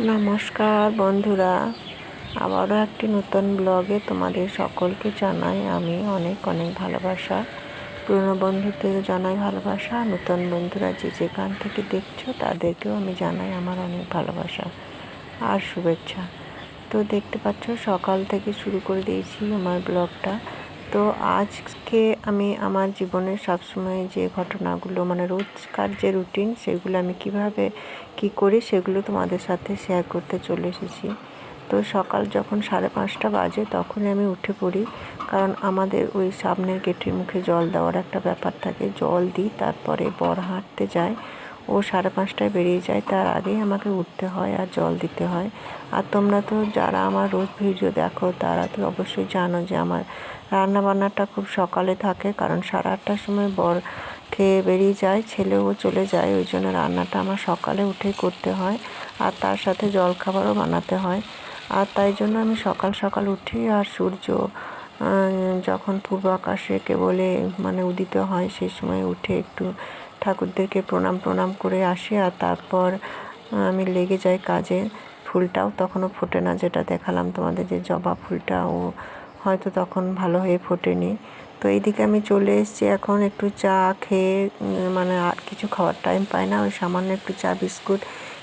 নমস্কার বন্ধুরা, আবারও একটি নতুন ব্লগে তোমাদের সকলকে জানাই আমি অনেক অনেক ভালোবাসা। পুরনো বন্ধুদের জানাই ভালোবাসা, নতুন বন্ধুরা যে যেখান থেকে দেখছো তাদেরকেও আমি জানাই আমার অনেক ভালোবাসা আর শুভেচ্ছা। তো দেখতে পাচ্ছ সকাল থেকে শুরু করে দিয়েছি আমার ব্লগটা। তো আজকে আমি আমার জীবনের সবসময় যে ঘটনাগুলো রোজকার যে রুটিন সেগুলো আমি কিভাবে কি করি সেগুলো তোমাদের সাথে শেয়ার করতে চলে এসেছি। তো সকাল যখন 5:30 বাজে তখনই আমি উঠে পড়ি, কারণ আমাদের ওই সামনের গেটের মুখে জল দেওয়ার একটা ব্যাপার থাকে। জল দিই, তারপরে বর হাঁটতে যায়, ও 5:30টায় বেরিয়ে যায়, তার আগেই আমাকে উঠতে হয় আর জল দিতে হয়। আর তোমরা তো যারা আমার রোজ ভিডিও দেখো তারা তো অবশ্যই জানো যে আমার রান্নাবান্নাটা খুব সকালে থাকে, কারণ 8:30টার সময় বর খেয়ে বেরিয়ে যায়, ছেলেও চলে যায়, ওই জন্য রান্নাটা আমার সকালে উঠেই করতে হয় আর তার সাথে জলখাবারও বানাতে হয়। আর তাই জন্য আমি সকাল সকাল উঠি, আর সূর্য যখন পূর্ব আকাশে কেবলে উদিত হয় সেই সময় উঠে একটু ঠাকুরদেরকে প্রণাম করে আসি, আর তারপর আমি লেগে যাই কাজে। ফুলটাও তখনও ফোটে না, যেটা দেখালাম তোমাদের যে জবা ফুলটা, ও হয়তো তখন ভালো হয়ে ফোটেনি। তো এইদিকে আমি চলে এসেছি এখন একটু চা খেয়ে, আর কিছু খাওয়ার টাইম পাই না, ওই সামান্য একটু চা বিস্কুট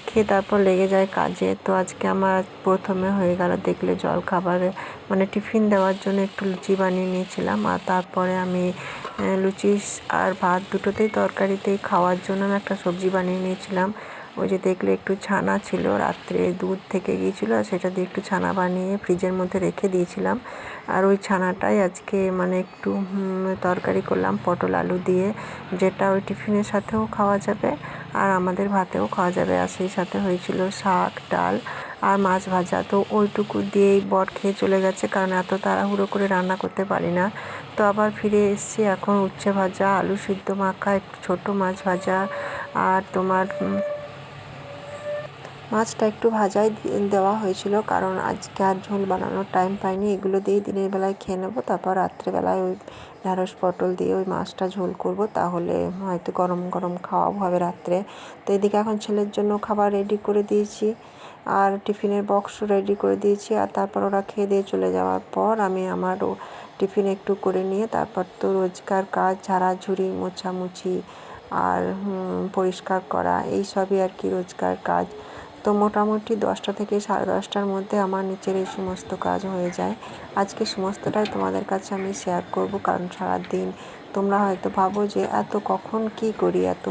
খেয়ে তারপর লেগে যায় কাজে। তো আজকে আমার প্রথমে হয়ে গেল দেখলে জল খাবারে টিফিন দেওয়ার জন্য একটু লুচি বানিয়ে নিয়েছিলাম, আর তারপরে আমি লুচি আর ভাত দুটোতেই তরকারিতেই খাওয়ার জন্য আমি একটা সবজি বানিয়ে নিয়েছিলাম। ওই যে দেখলে একটু ছানা ছিল, রাত্রে দুধ থেকে গিয়েছিলো, সেটা দিয়ে একটু ছানা বানিয়ে ফ্রিজের মধ্যে রেখে দিয়েছিলাম। আর ওই ছানাটাই আজকে একটু তরকারি করলাম পটল আলু দিয়ে, যেটা ওই টিফিনের সাথেও খাওয়া যাবে আর আমাদের ভাতেও খাওয়া যাবে। আর সেই সাথে হয়েছিল শাক, ডাল আর মাছ ভাজা। তো ওইটুকু দিয়েই বর খেয়ে চলে গেছে, কারণ এত তাড়াহুড়ো করে রান্না করতে পারি না। তো আবার ফিরে এসেছি, এখন উচ্ছে ভাজা, আলু সিদ্ধ মাখা, একটু ছোটো মাছ ভাজা, আর তোমার মাছটা একটু ভাজাই দেওয়া হয়েছিল, কারণ আজকে আর ঝোল বানানোর টাইম পাইনি। এগুলো দিয়েই দিনের বেলায় খেয়ে নেবো, তারপর রাত্রেবেলায় ওই ঢ্যাঁড়স পটল দিয়ে ওই মাছটা ঝোল করব, তাহলে হয়তো গরম গরম খাওয়াবো হবে রাত্রে। তো এদিকে এখন ছেলের জন্য খাবার রেডি করে দিয়েছি, আর টিফিনের বক্স রেডি করে দিয়েছি, আর তারপর ওরা খেয়ে দিয়ে চলে যাওয়ার পর আমি আমারও টিফিন একটু করে নিয়ে তারপর তো রোজকার কাজ, ঝাড়াঝুড়ি, মোছামুছি আর পরিষ্কার করা, এই সবই আর কি রোজকার কাজ। তো মোটামুটি 10টা থেকে 10:30টার মধ্যে আমার নিচের এই সমস্ত কাজ হয়ে যায়। আজকে সমস্তটাই তোমাদের কাছে আমি শেয়ার করব, কারণ সারাদিন তোমরা হয়তো ভাবো যে এত কখন কি করি, এত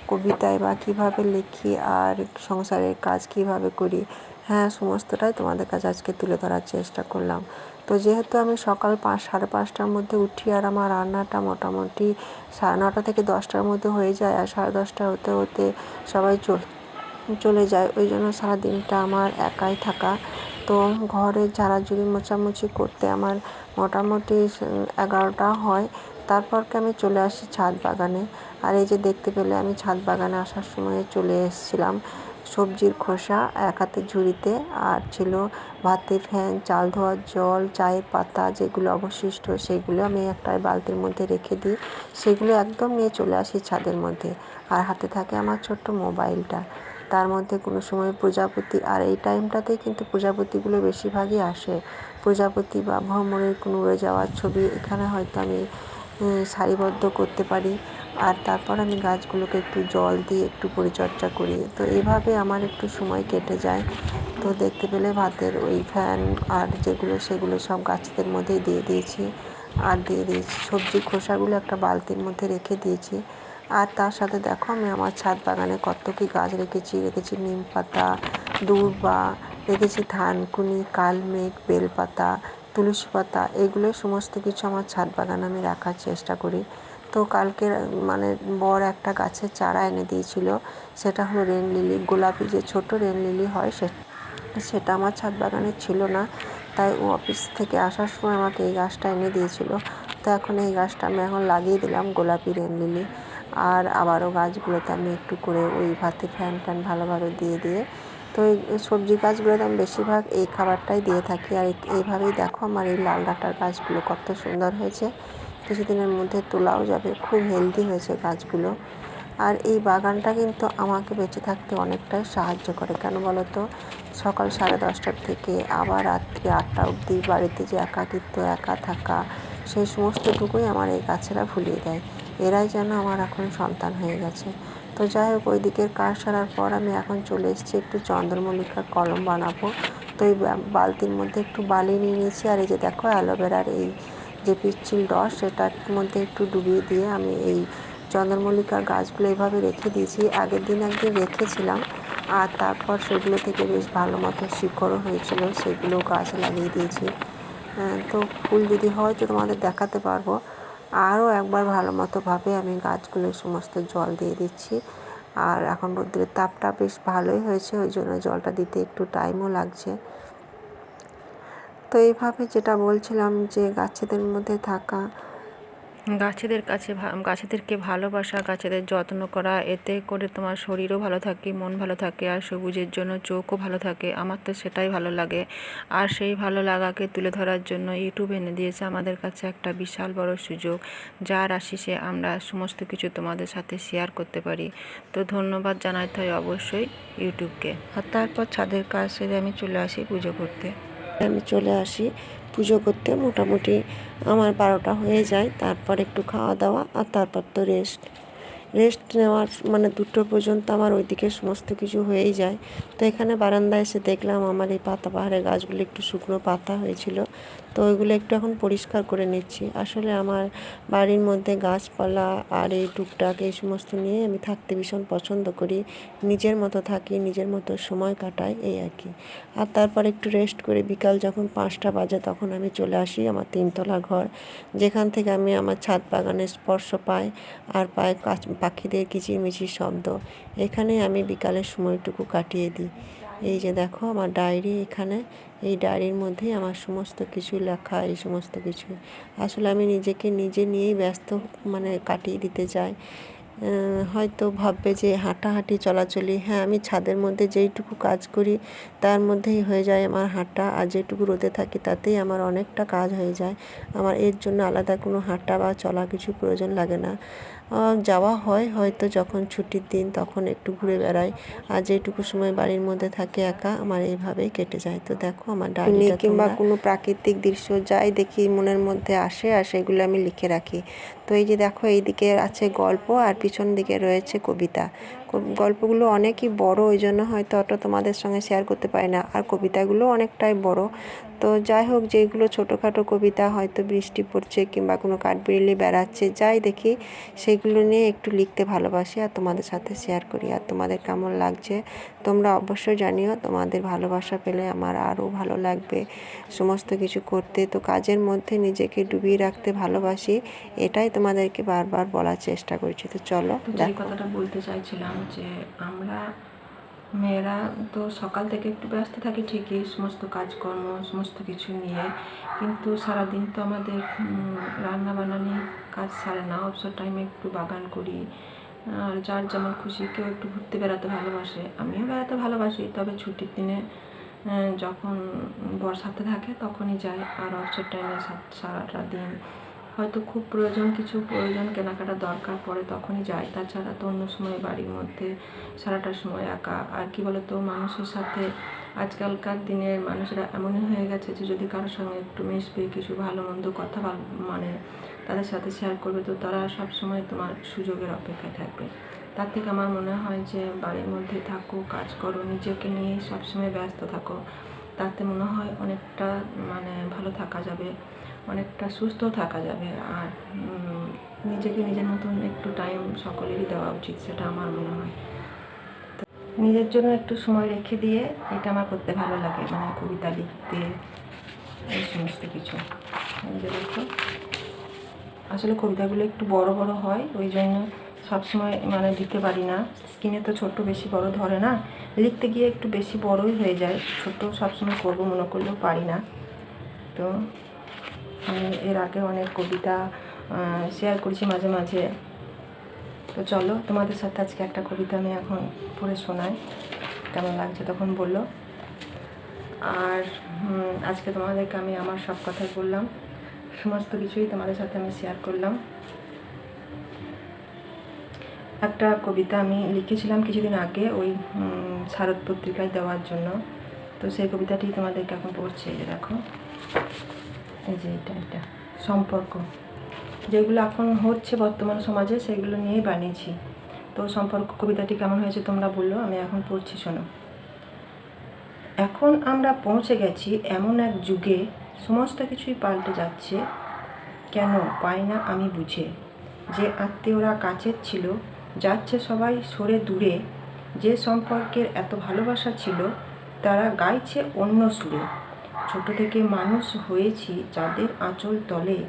কবিতায় বা কিভাবে লিখি আর সংসারের কাজ কিভাবে করি। হ্যাঁ, সমস্তটাই তোমাদের কাছে আজকে তুলে ধরার চেষ্টা করলাম। তো যেহেতু আমি সকাল 5:30টার মধ্যে উঠি, আর আমার রান্নাটা মোটামুটি 9:30 থেকে 10টার মধ্যে হয়ে যায়, আর 10:30 হতে হতে সবাই চলে যায়, ওই জন্য সারাদিনটা আমার একাই থাকা। তো ঘরে ঝাড়াঝুড়ি মোছামুছি করতে আমার মোটামুটি 11টা হয়। তারপরকে আমি চলে আসি ছাদ বাগানে। আর এই যে দেখতে পেলে আমি ছাদ বাগানে আসার সময় চলে এসেছিলাম সবজির খোসা এক হাতে ঝুড়িতে, আর ছিল ভাতের ফ্যান, চাল ধোয়ার জল, চায়ের পাতা, যেগুলো অবশিষ্ট সেগুলো আমি একটা বালতির মধ্যে রেখে দিই, সেগুলো একদম নিয়ে চলে আসি ছাদের মধ্যে। আর হাতে থাকে আমার ছোট্ট মোবাইলটা, তার মধ্যে কোনো সময় প্রজাপতি, আর এই টাইমটাতেই কিন্তু প্রজাপতিগুলো বেশিরভাগই আসে। প্রজাপতি বা ভ্রমরের কোনো উড়ে যাওয়ার ছবি এখানে হয়তো আমি সারিবদ্ধ করতে পারি। আর তারপর আমি গাছগুলোকে একটু জল দিয়ে একটু পরিচর্যা করি। তো এইভাবে আমার একটু সময় কেটে যায়। তো দেখতে পেলে ভাতের ওই ফ্যান আর যেগুলো সেগুলো সব গাছদের মধ্যেই দিয়ে দিয়েছি, আর দিয়ে দিয়েছি সবজির খোসাগুলো একটা বালতির মধ্যে রেখে দিয়েছি। আর তার সাথে দেখো আমি আমার ছাদ বাগানে কত কী গাছ রেখেছি নিম পাতা, দূর্বা, রেখেছি থানকুনি, কালমেঘ, বেলপাতা, তুলসী পাতা, এগুলো সমস্ত কিছু আমার ছাদ বাগানে আমি রাখার চেষ্টা করি। তো কালকে বর একটা গাছের চারা এনে দিয়েছিল, সেটা হলো রেন লিলি, গোলাপি যে ছোট রেন লিলি হয় সেটা আমার ছাদ বাগানে ছিল না, তাই ও অফিস থেকে আসার সময় আমাকে এই গাছটা এনে দিয়েছিল। তো এখন এই গাছটা আমি এখন লাগিয়ে দিলাম, গোলাপি রেন লিলি। আর আবারও গাছগুলোতে আমি একটু করে ওই ভাতের ফ্যান ভালোভাবে দিয়ে তো এই সবজি গাছগুলোতে আমি বেশিরভাগ এই খাবারটাই দিয়ে থাকি। আর এইভাবেই দেখো আমার এই লাল ডাঁটার গাছগুলো কত সুন্দর হয়েছে, কিছুদিনের মধ্যে তোলাও যাবে, খুব হেলদি হয়েছে গাছগুলো। আর এই বাগানটা কিন্তু আমাকে বেঁচে থাকতে অনেকটাই সাহায্য করে। কেন বলো তো, সকাল 10:30টার থেকে আবার রাত্রি 8টা অবধি বাড়িতে যে একাকিত্ব, একা থাকা, সেই সমস্তটুকুই আমার এই গাছেরা ভুলিয়ে দেয়। এরাই যেন আমার এখন সন্তান হয়ে গেছে। তো যাই হোক, ওই দিকের কাজ সারার পর আমি এখন চলে এসেছি একটু চন্দ্রমল্লিকার কলম বানাবো। তো এই বালতির মধ্যে একটু বালি নিয়ে নিয়েছি, আর এই যে দেখো অ্যালোভেরার এই যে পিচ্ছিল রস, সেটার মধ্যে একটু ডুবিয়ে দিয়ে আমি এই চন্দ্রমল্লিকার গাছগুলো এভাবে রেখে দিয়েছি। আগের দিন একদিন রেখেছিলাম, আর তারপর সেগুলো থেকে বেশ ভালো মতো শিকড়ও হয়েছিল, সেগুলো গাছে লাগিয়ে দিয়েছি। তো ফুল যদি হয় তো তোমাদের দেখাতে পারবো। আরও একবার ভালো মতোভাবে আমি গাছগুলো সমস্ত জল দিয়ে দিচ্ছি। আর এখন রোদ্রের তাপটা বেশ ভালোই হয়েছে, ওই জন্য জলটা দিতে একটু টাইমও লাগছে। তো এইভাবে যেটা বলছিলাম যে গাছেদের মধ্যে থাকা, গাছেদেরকে ভালোবাসা, গাছেদের যত্ন করা, এতে করে তোমার শরীরও ভালো থাকে, মন ভালো থাকে, আর সবুজের জন্য চোখও ভালো থাকে। আমার তো সেটাই ভালো লাগে। আর সেই ভালো লাগাকে তুলে ধরার জন্য ইউটিউব এনে দিয়েছে আমাদের কাছে একটা বিশাল বড় সুযোগ, যার আশিসে আমরা সমস্ত কিছু তোমাদের সাথে শেয়ার করতে পারি। তো ধন্যবাদ জানাতে হয় অবশ্যই ইউটিউবকে। আর তারপর ছাদের কাজ সেরে আমি চলে আসি পুজো করতে। পুজো করতে মোটামুটি আমার 12টা হয়ে যায়। তারপর একটু খাওয়া দাওয়া, আর তারপর তো রেস্ট নেওয়ার মানে 2টো পর্যন্ত আমার ওইদিকে সমস্ত কিছু হয়েই যায়। তো এখানে বারান্দায় এসে দেখলাম আমার এই পাতাবাহারের গাছগুলো একটু শুকনো পাতা হয়েছিল, তো ওইগুলো একটু এখন পরিষ্কার করে নিচ্ছি। আসলে আমার বাড়ির মধ্যে গাছপালা আর এই টুকটাক এই সমস্ত নিয়ে আমি থাকতে ভীষণ পছন্দ করি। নিজের মতো থাকি, নিজের মতো সময় কাটাই, এই আর কি। আর তারপর একটু রেস্ট করে বিকাল যখন 5টা বাজে তখন আমি চলে আসি আমার 3তলা ঘর, যেখান থেকে আমি আমার ছাদ বাগানের স্পর্শ পাই, আর পাই পাখিদের কিচিরমিচির শব্দ। এখানে আমি বিকালের সময়টুকু কাটিয়ে দিই। এই যে দেখো আমার ডায়েরি, এখানে এই ডায়েরির মধ্যেই আমার সমস্ত কিছু লেখা, এই সমস্ত কিছু। আসলে আমি নিজেকে নিজে নিয়েই ব্যস্ত মানে কাটিয়ে দিতে চাই। হয়তো ভাববে যে হাঁটাহাঁটি চলাচলি, হ্যাঁ, আমি ছাদের মধ্যে যেইটুকু কাজ করি তার মধ্যেই হয়ে যায় আমার হাঁটা, আর যেটুকু রোদে থাকি তাতেই আমার অনেকটা কাজ হয়ে যায়। আমার এর জন্য আলাদা কোনো হাঁটা বা চলা কিছু প্রয়োজন লাগে না। যাওয়া হয় হয়তো যখন ছুটির দিন তখন একটু ঘুরে বেড়াই, আর যেটুকু সময় বাড়ির মধ্যে থাকে একা আমার এইভাবেই কেটে যায়। তো দেখো আমার ডায়েরিটা কিংবা কোনো প্রাকৃতিক দৃশ্য যাই দেখি মনের মধ্যে আসে, আর সেগুলো আমি লিখে রাখি। তো এই যে দেখো এইদিকে আছে গল্প, আর পিছন দিকে রয়েছে কবিতা। গল্পগুলো অনেকই বড়, ওই জন্য হয়তো অত তোমাদের সঙ্গে শেয়ার করতে পারি না, আর কবিতাগুলো অনেকটাই বড়। তো যাই হোক, যেগুলো ছোটোখাটো কবিতা, হয়তো বৃষ্টি পড়ছে কিংবা কোনো কাঠবিড়ালি বেড়াচ্ছে, যাই দেখি সেগুলো নিয়ে একটু লিখতে ভালোবাসি আর তোমাদের সাথে শেয়ার করি। আর তোমাদের কেমন লাগছে তোমরা অবশ্যই জানিও। তোমাদের ভালোবাসা পেলে আমার আরও ভালো লাগবে সমস্ত কিছু করতে। তো কাজের মধ্যে নিজেকে ডুবিয়ে রাখতে ভালোবাসি, এটাই তোমাদেরকে বারবার বলার চেষ্টা করছি। তো চলো, যে কথাটা বলতে চাইছিলাম যে আমরা মেয়েরা তো সকাল থেকে একটু ব্যস্ত থাকি ঠিকই, সমস্ত কাজকর্ম সমস্ত কিছু নিয়ে, কিন্তু সারাদিন তো আমাদের রান্না বান্না নিয়ে কাজ সারে না। অবসর টাইমে একটু বাগান করি, আর যার যেমন খুশি, কেউ একটু ঘুরতে বেড়াতে ভালোবাসে, আমিও বেড়াতে ভালোবাসি, তবে ছুটির দিনে যখন বর্ষাতে থাকে তখনই যাই। আর অবসর টাইমে সারাটা দিন হয়তো খুব কিছু প্রয়োজন কেনাকাটা দরকার পড়ে তখনই যাই, তাছাড়া তো অন্য সময় বাড়ির মধ্যে সারাটা সময় একা। আর কি বলতো, মানুষের সাথে আজকালকার দিনের মানুষরা এমনই হয়ে গেছে যে যদি কারোর সঙ্গে একটু মিশবে, কিছু ভালো মন্দ কথা মানে তাদের সাথে শেয়ার করবে, তো তারা সব সময় তোমার সুযোগের অপেক্ষায় থাকবে। তার থেকে আমার মনে হয় যে বাড়ির মধ্যে থাকো, কাজ করো, নিজেকে নিয়েই সবসময় ব্যস্ত থাকো, তাতে মনে হয় অনেকটা মানে ভালো থাকা যাবে, অনেকটা সুস্থ থাকা যাবে। আর নিজেকে নিজের মতন একটু টাইম সকলেরই দেওয়া উচিত, সেটা আমার মনে হয়। নিজের জন্য একটু সময় রেখে দিয়ে এটা আমার করতে ভালো লাগে, মানে কবিতা লিখতে, এই সমস্ত কিছু। দেখো আসলে কবিতাগুলো একটু বড় বড় হয়, ওই জন্য সবসময় মানে দিতে পারি না। স্ক্রিনে তো ছোট বেশি বড় ধরে না, লিখতে গিয়ে একটু বেশি বড়ই হয়ে যায়, ছোট সবসময় করবো মনে করলেও পারি না। তো আমি এর আগে অনেক কবিতা শেয়ার করেছি মাঝে মাঝে। তো চলো, তোমাদের সাথে আজকে একটা কবিতা আমি এখন পড়ে শোনাই, কেমন লাগছে তখন বললো। আর আজকে তোমাদেরকে আমি আমার সব কথাই বললাম, সমস্ত কিছুই তোমাদের সাথে আমি শেয়ার করলাম। একটা কবিতা আমি লিখেছিলাম কিছুদিন আগে ওই শারদ পত্রিকায় দেওয়ার জন্য। তো সেই কবিতাটি তোমাদেরকে এখন পড়ছি। এই যে দেখো, এই যে এটা সম্পর্ক, যেগুলো এখন হচ্ছে বর্তমান সমাজে সেগুলো নিয়েই বানিয়েছি। তো সম্পর্ক কবিতাটি কেমন হয়েছে তোমরা বললো, আমি এখন পড়ছি, শোনো। এখন আমরা পৌঁছে গেছি এমন এক যুগে, সমস্ত কিছুই পাল্টে যাচ্ছে। কেন পাই না আমি বুঝে, যে আত্মীয়রা কাছের ছিল যাচ্ছে সবাই সরে দূরে। যে সম্পর্কের এত ভালোবাসা ছিল তারা গাইছে অন্য সুরে। ছোট থেকে মানুষ হয়েছি যাদের আঁচল তলে,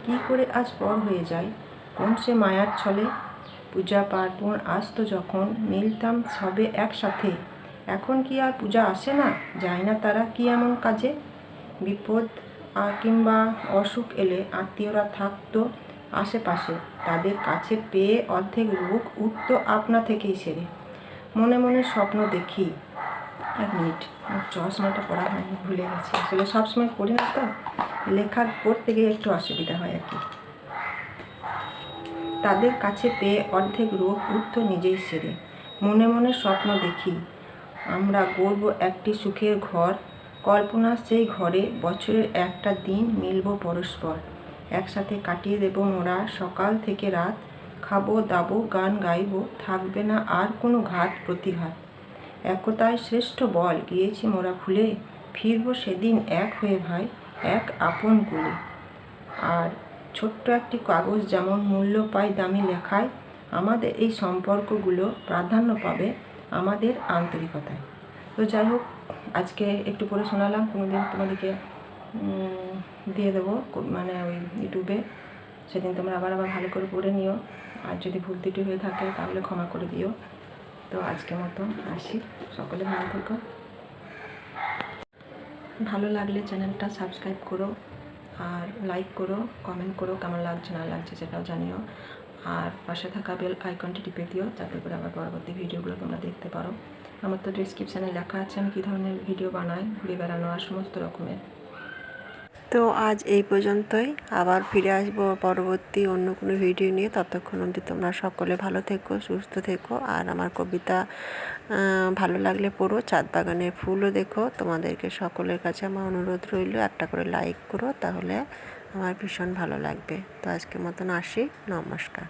কি করে আজ পর হয়ে যায় কোন সে মায়ার ছলে। পূজা পার্বণ আসতো যখন মিলতাম সবে একসাথে, এখন কি আর পূজা আসে না, যায় না তারা কি এমন কাজে। বিপদ কিংবা অসুখ এলে আত্মীয়রা থাকতো আশেপাশে, তাদের কাছে পেয়ে অর্ধেক রোগ উঠতো আপনা থেকেই সেরে। মনে মনে স্বপ্ন দেখি, এক মিনিট, চশমাটা পড়া হয়নি, ভুলে গেছি, আসলে সবসময় পড়ি না তো, লেখার পড়তে গিয়ে একটু অসুবিধা হয় আর কি। তাদের কাছে পেয়ে অর্ধেক রোগ উঠতো নিজেই সেরে। মনে মনে স্বপ্ন দেখি, আমরা গড়ব একটি সুখের ঘর, কল্পনা সেই ঘরে বছরের একটা দিন মিলব পরস্পর। একসাথে কাটিয়ে দেব মোরা সকাল থেকে রাত, খাবো দাবো গান গাইব, থাকবে না আর কোনো ঘাত প্রতিঘাত। একতায় শ্রেষ্ঠ বল গিয়েছি মোরা ভুলে, ফিরব সেদিন এক হয়ে ভাই, এক আপন কুলে। আর ছোট্ট একটি কাগজ যেমন মূল্য পায় দামি লেখায়, আমাদের এই সম্পর্কগুলো প্রাধান্য পাবে আমাদের আন্তরিকতায়। তো যাই হোক, আজকে একটু পড়ে শোনালাম, কোনোদিন তোমাদেরকে দিয়ে দেবো মানে ওই ইউটিউবে, সেদিন তোমরা আবার ভালো করে পড়ে নিও। আর যদি ভুল ত্রুটি হয়ে থাকে তাহলে ক্ষমা করে দিও। তো আজকের মতো আসি, সকলে ভালো থেকো। ভালো লাগলে চ্যানেলটা সাবস্ক্রাইব করো, আর লাইক করো, কমেন্ট করো, কেমন লাগছে না লাগছে সেটাও জানিও। আর পাশে থাকা বেল আইকনটি টিপে দিও, যাতে করে আবার পরবর্তী ভিডিওগুলো তোমরা দেখতে পারো। আমার তো ডিসক্রিপশানে লেখা আছে আমি কী ধরনের ভিডিও বানাই, ঘুরে বেড়ানো আর সমস্ত রকমের। তো আজ এই পর্যন্তই, আবার ফিরে আসবো পরবর্তী অন্য কোনো ভিডিও নিয়ে। ততক্ষণ অবধি তোমরা সকলে ভালো থেকো, সুস্থ থেকো। আর আমার কবিতা ভালো লাগলে পড়ো, ছাদ বাগানের ফুলও দেখো। তোমাদেরকে সকলের কাছে আমার অনুরোধ রইল, একটা করে লাইক করো, তাহলে আমার ভীষণ ভালো লাগবে। তো আজকের মতন আসি, নমস্কার।